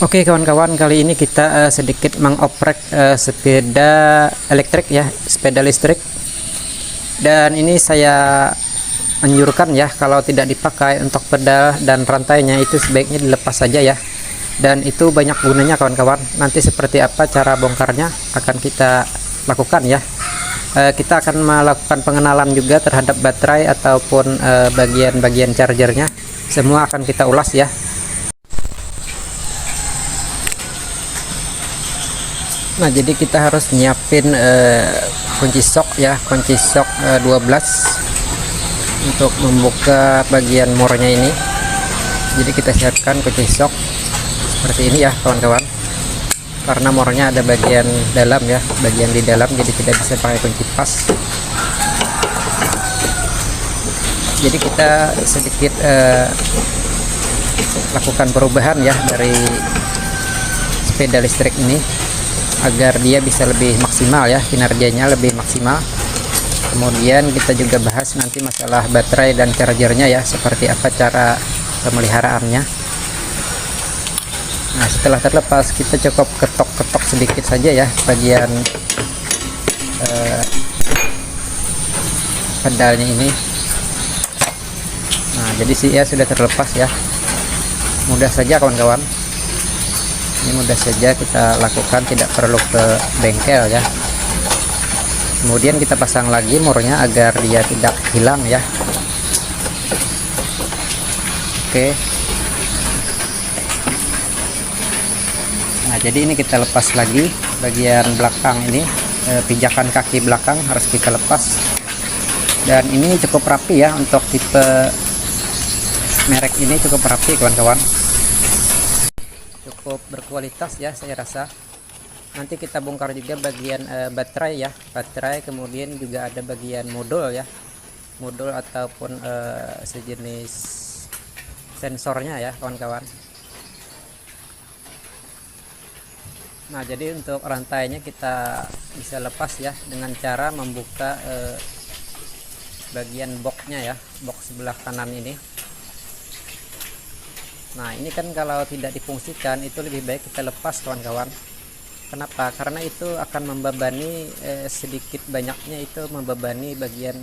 Oke kawan-kawan, kali ini kita sedikit mengoprek sepeda elektrik ya, sepeda listrik. Dan ini saya anjurkan ya, kalau tidak dipakai untuk pedal dan rantainya itu sebaiknya dilepas saja ya. Dan itu banyak gunanya kawan-kawan. Nanti seperti apa cara bongkarnya akan kita lakukan ya. Kita akan melakukan pengenalan juga terhadap baterai ataupun bagian-bagian chargernya. Semua akan kita ulas ya. Nah, jadi kita harus nyiapin kunci sok ya, kunci sok 12 untuk membuka bagian mornya ini. Jadi kita siapkan kunci sok seperti ini ya kawan-kawan, karena mornya ada bagian dalam ya, bagian di dalam, jadi tidak bisa pakai kunci pas. Jadi kita sedikit lakukan perubahan ya dari sepeda listrik ini agar dia bisa lebih maksimal ya, kinerjanya lebih maksimal. Kemudian kita juga bahas nanti masalah baterai dan chargernya ya, seperti apa cara pemeliharaannya. Nah, setelah terlepas kita cukup ketok-ketok sedikit saja ya bagian pedalnya ini. Nah, jadi sih ya sudah terlepas ya, mudah saja kawan-kawan. Ini mudah saja kita lakukan, tidak perlu ke bengkel ya. Kemudian kita pasang lagi mornya agar dia tidak hilang ya. Oke. Nah, jadi ini kita lepas lagi bagian belakang ini, pijakan kaki belakang harus kita lepas. Dan ini cukup rapi ya, untuk tipe merek ini cukup rapi kawan-kawan, cukup berkualitas ya saya rasa. Nanti kita bongkar juga bagian baterai ya, baterai, kemudian juga ada bagian modul ya, modul ataupun sejenis sensornya ya kawan-kawan. Nah, jadi untuk rantainya kita bisa lepas ya dengan cara membuka bagian boxnya ya, box sebelah kanan ini. Nah, ini kan kalau tidak difungsikan itu lebih baik kita lepas kawan-kawan. Kenapa? Karena itu akan membebani sedikit banyaknya itu membebani bagian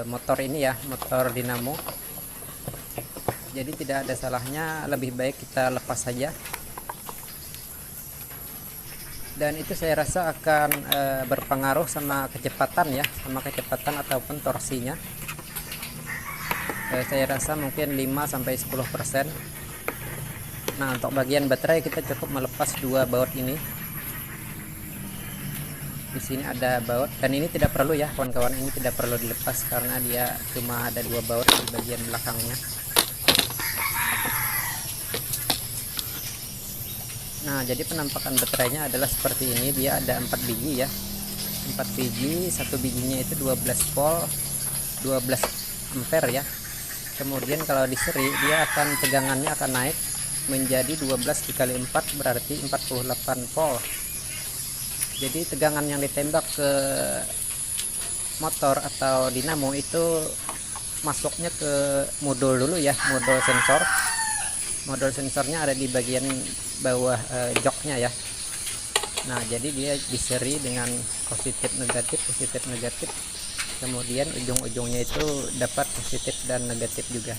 motor ini ya, motor dinamo. Jadi tidak ada salahnya, lebih baik kita lepas saja. Dan itu saya rasa akan berpengaruh sama kecepatan ya, sama kecepatan ataupun torsinya. Saya rasa mungkin 5-10%. Nah, untuk bagian baterai kita cukup melepas dua baut ini. Di sini ada baut, dan ini tidak perlu ya kawan-kawan, ini tidak perlu dilepas karena dia cuma ada dua baut di bagian belakangnya. Nah, jadi penampakan baterainya adalah seperti ini. Dia ada 4 biji ya, 4 biji, satu bijinya itu 12 volt 12 ampere ya. Kemudian kalau diseri dia akan tegangannya akan naik menjadi 12 dikali 4 berarti 48 volt. Jadi tegangan yang ditembak ke motor atau dinamo itu masuknya ke modul dulu ya, modul sensor. Modul sensornya ada di bagian bawah joknya ya. Nah, jadi dia diseri dengan positif negatif, kemudian ujung-ujungnya itu dapat positif dan negatif juga.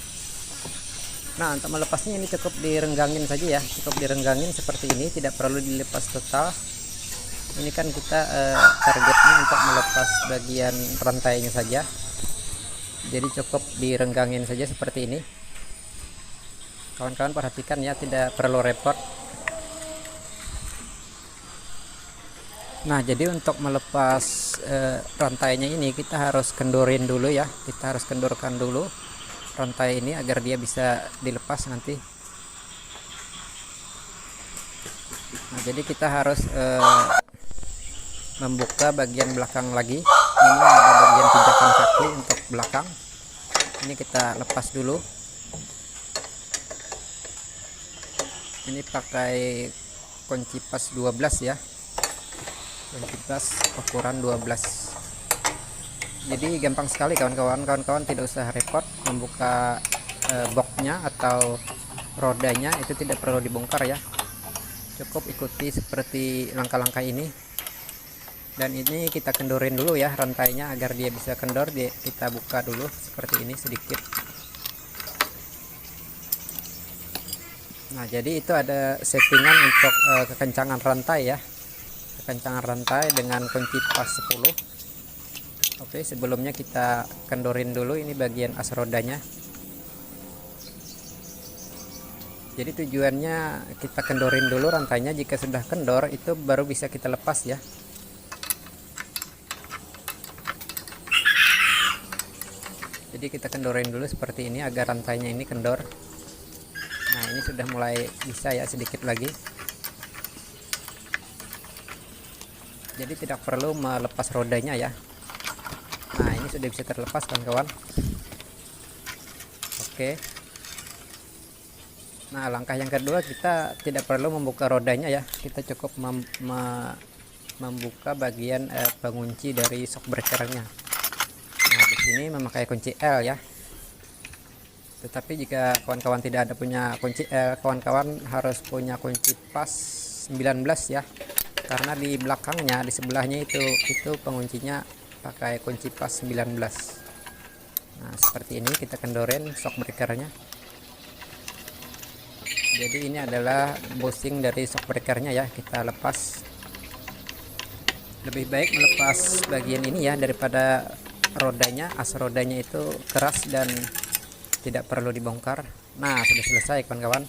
Nah, untuk melepasnya ini cukup direnggangin saja ya, cukup direnggangin seperti ini, tidak perlu dilepas total. Ini kan kita targetnya untuk melepas bagian rantainya saja, jadi cukup direnggangin saja seperti ini. Kawan-kawan perhatikan ya, tidak perlu repot. Nah, jadi untuk melepas rantainya ini kita harus kendorin dulu ya, kita harus kendorkan dulu rantai ini agar dia bisa dilepas nanti. Nah, jadi kita harus membuka bagian belakang lagi. Ini ada bagian pijakan kaki untuk belakang, ini kita lepas dulu. Ini pakai kunci pas 12 ya, kunci pas ukuran 12. Jadi gampang sekali kawan-kawan, tidak usah repot membuka boxnya atau rodanya, itu tidak perlu dibongkar ya. Cukup ikuti seperti langkah-langkah ini, dan ini kita kendorin dulu ya rantainya agar dia bisa kendor. Kita buka dulu seperti ini sedikit. Nah, jadi itu ada settingan untuk kekencangan rantai ya, kekencangan rantai dengan kunci pas 10. Oke, sebelumnya kita kendorin dulu ini bagian as rodanya. Jadi tujuannya kita kendorin dulu rantainya, jika sudah kendor itu baru bisa kita lepas ya. Jadi kita kendorin dulu seperti ini agar rantainya ini kendor. Nah, ini sudah mulai bisa ya, sedikit lagi. Jadi tidak perlu melepas rodanya ya. Nah, ini sudah bisa terlepas kawan-kawan. Oke. Nah, langkah yang kedua, kita tidak perlu membuka rodanya ya, kita cukup membuka bagian pengunci dari shock breakernya. Nah, di sini memakai kunci L ya. Tetapi jika kawan-kawan tidak ada punya kunci L, kawan-kawan harus punya kunci pas 19 ya, karena di belakangnya, di sebelahnya itu penguncinya pakai kunci pas 19. Nah, seperti ini kita kendorin shock breakernya. Jadi ini adalah bushing dari shock breakernya ya, kita lepas. Lebih baik melepas bagian ini ya, daripada rodanya, as rodanya itu keras dan tidak perlu dibongkar. Nah, sudah selesai kawan-kawan.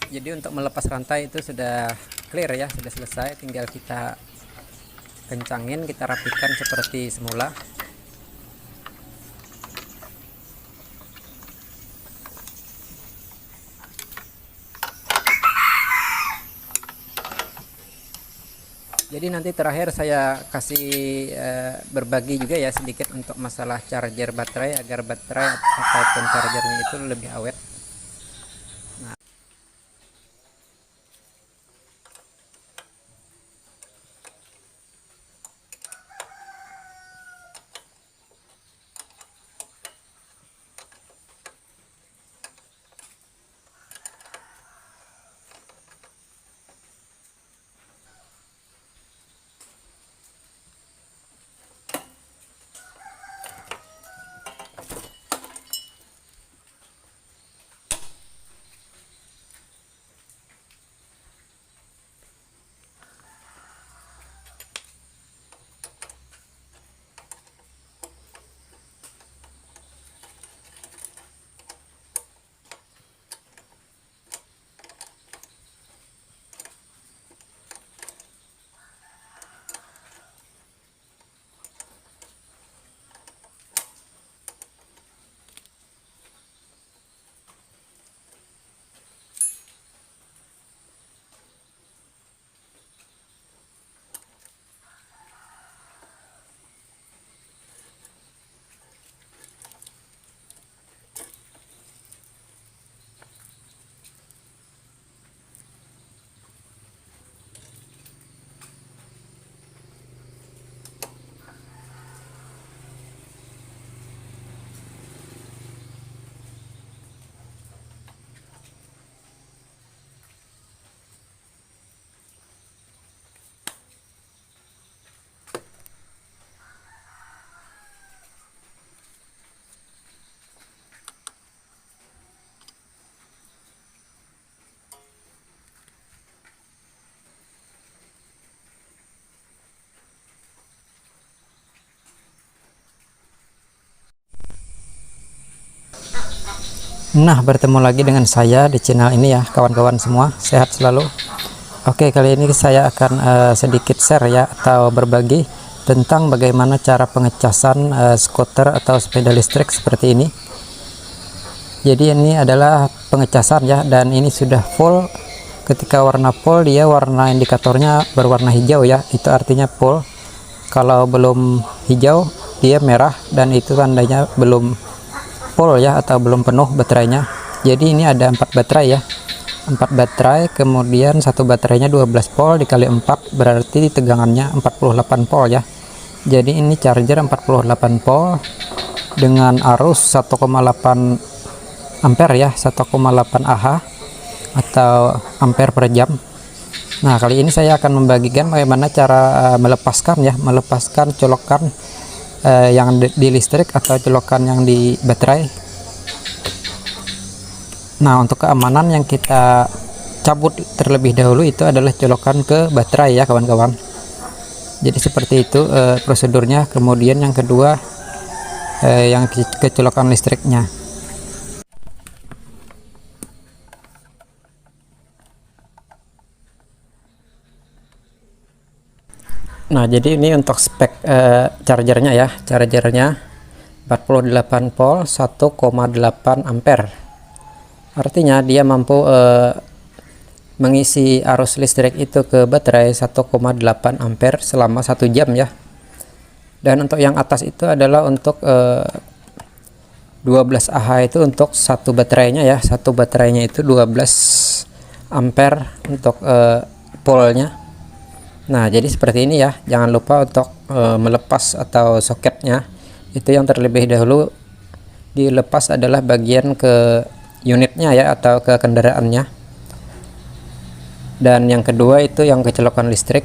Jadi untuk melepas rantai itu sudah clear ya, sudah selesai, tinggal kita kencangin, kita rapikan seperti semula. Jadi nanti terakhir saya kasih berbagi juga ya sedikit untuk masalah charger baterai, agar baterai ataupun chargernya itu lebih awet. Nah, bertemu lagi dengan saya di channel ini ya kawan-kawan semua, sehat selalu. Oke, kali ini saya akan sedikit share ya, atau berbagi tentang bagaimana cara pengecasan skuter atau sepeda listrik seperti ini. Jadi ini adalah pengecasan ya, dan ini sudah full. Ketika warna full, dia warna indikatornya berwarna hijau ya, itu artinya full. Kalau belum hijau, dia merah, dan itu tandanya belum full ya, atau belum penuh baterainya. Jadi ini ada 4 baterai ya, 4 baterai, kemudian satu baterainya 12 volt dikali 4 berarti tegangannya 48 volt ya. Jadi ini charger 48 volt dengan arus 1,8 ampere ya, 1,8 Ah atau ampere per jam. Nah, kali ini saya akan membagikan bagaimana cara melepaskan colokan yang di listrik atau colokan yang di baterai. Nah, untuk keamanan yang kita cabut terlebih dahulu itu adalah colokan ke baterai ya kawan-kawan. Jadi seperti itu prosedurnya. Kemudian yang kedua yang ke colokan listriknya. Nah, jadi ini untuk spek chargernya ya. Chargernya 48 volt 1,8 ampere. Artinya dia mampu mengisi arus listrik itu ke baterai 1,8 ampere selama 1 jam ya. Dan untuk yang atas itu adalah untuk 12 Ah itu untuk satu baterainya ya. Satu baterainya itu 12 ampere untuk polnya. Nah, jadi seperti ini ya. Jangan lupa untuk melepas atau soketnya. Itu yang terlebih dahulu dilepas adalah bagian ke unitnya ya, atau ke kendaraannya. Dan yang kedua itu yang ke colokan listrik.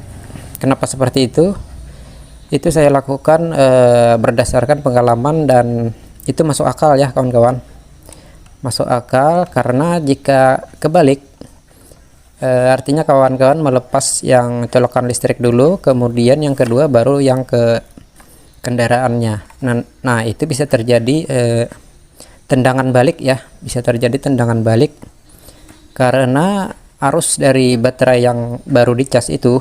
Kenapa seperti itu? Itu saya lakukan berdasarkan pengalaman dan itu masuk akal ya kawan-kawan. Masuk akal karena jika kebalik artinya kawan-kawan melepas yang colokan listrik dulu, kemudian yang kedua baru yang ke kendaraannya. Nah, itu bisa terjadi tendangan balik ya, bisa terjadi tendangan balik karena arus dari baterai yang baru dicas itu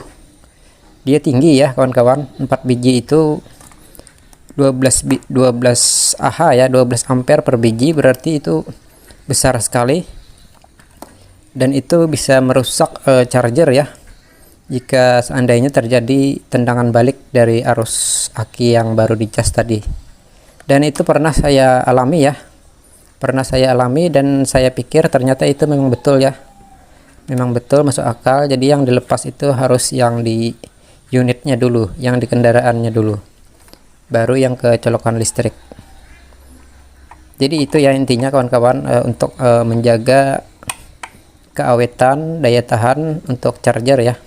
dia tinggi ya kawan-kawan. 4 biji itu 12 Ah ya, 12 ampere per biji, berarti itu besar sekali. Dan itu bisa merusak charger ya jika seandainya terjadi tendangan balik dari arus aki yang baru dicas tadi. Dan itu pernah saya alami ya, dan saya pikir ternyata itu memang betul ya, memang betul masuk akal. Jadi yang dilepas itu harus yang di unitnya dulu, yang di kendaraannya dulu, baru yang ke colokan listrik. Jadi itu ya intinya kawan-kawan, untuk menjaga keawetan daya tahan untuk charger ya.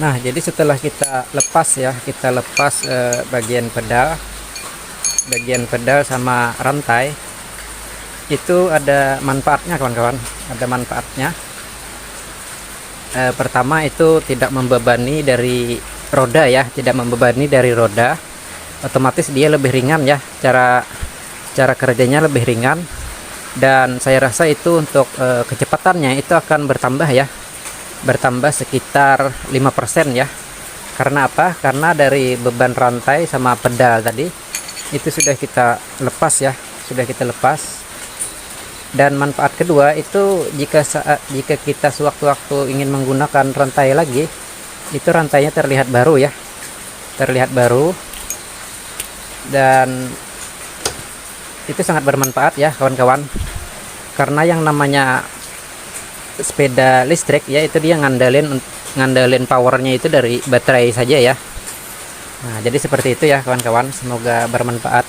Nah, jadi setelah kita lepas ya, kita lepas bagian pedal sama rantai, itu ada manfaatnya kawan-kawan, ada manfaatnya. Pertama itu tidak membebani dari roda ya, tidak membebani dari roda, otomatis dia lebih ringan ya, cara kerjanya lebih ringan. Dan saya rasa itu untuk kecepatannya itu akan bertambah ya, bertambah sekitar 5% ya. Karena apa? Karena dari beban rantai sama pedal tadi itu sudah kita lepas ya, sudah kita lepas. Dan manfaat kedua itu jika kita sewaktu-waktu ingin menggunakan rantai lagi, itu rantainya terlihat baru ya, terlihat baru. Dan itu sangat bermanfaat ya kawan-kawan, karena yang namanya sepeda listrik ya, itu dia ngandelin powernya itu dari baterai saja ya. Nah, jadi seperti itu ya kawan-kawan, semoga bermanfaat.